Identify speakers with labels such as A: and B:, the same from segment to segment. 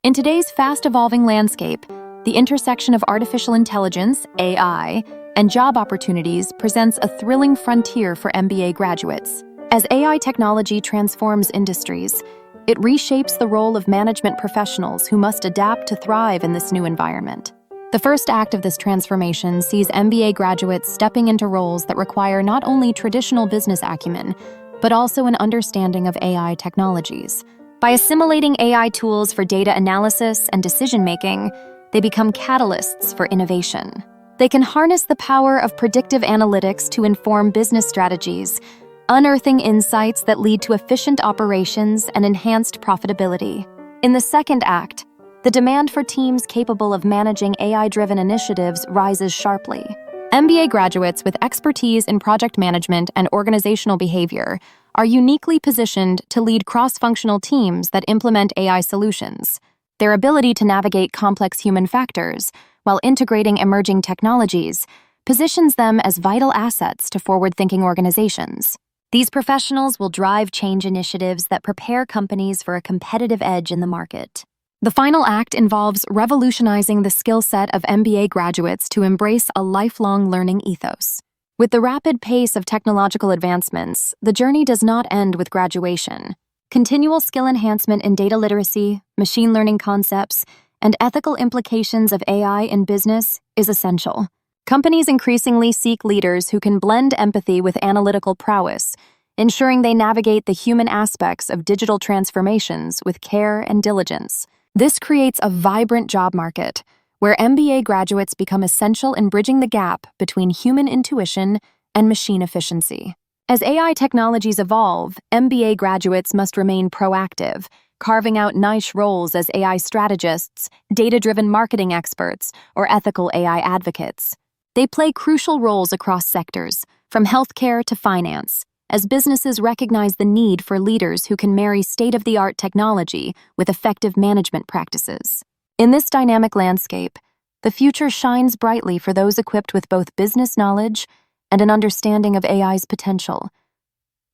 A: In today's fast-evolving landscape, the intersection of artificial intelligence, AI, and job opportunities presents a thrilling frontier for MBA graduates. As AI technology transforms industries, it reshapes the role of management professionals who must adapt to thrive in this new environment. The first act of this transformation sees MBA graduates stepping into roles that require not only traditional business acumen, but also an understanding of AI technologies. By assimilating AI tools for data analysis and decision-making, they become catalysts for innovation. They can harness the power of predictive analytics to inform business strategies, unearthing insights that lead to efficient operations and enhanced profitability. In the second act, the demand for teams capable of managing AI-driven initiatives rises sharply. MBA graduates with expertise in project management and organizational behavior are uniquely positioned to lead cross-functional teams that implement AI solutions. Their ability to navigate complex human factors while integrating emerging technologies positions them as vital assets to forward-thinking organizations. These professionals will drive change initiatives that prepare companies for a competitive edge in the market. The final act involves revolutionizing the skill set of MBA graduates to embrace a lifelong learning ethos. With the rapid pace of technological advancements, the journey does not end with graduation. Continual skill enhancement in data literacy, machine learning concepts, and ethical implications of AI in business is essential. Companies increasingly seek leaders who can blend empathy with analytical prowess, ensuring they navigate the human aspects of digital transformations with care and diligence. This creates a vibrant job market, where MBA graduates become essential in bridging the gap between human intuition and machine efficiency. As AI technologies evolve, MBA graduates must remain proactive, carving out niche roles as AI strategists, data-driven marketing experts, or ethical AI advocates. They play crucial roles across sectors, from healthcare to finance, as businesses recognize the need for leaders who can marry state-of-the-art technology with effective management practices. In this dynamic landscape, the future shines brightly for those equipped with both business knowledge and an understanding of AI's potential,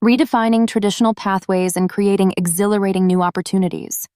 A: redefining traditional pathways and creating exhilarating new opportunities.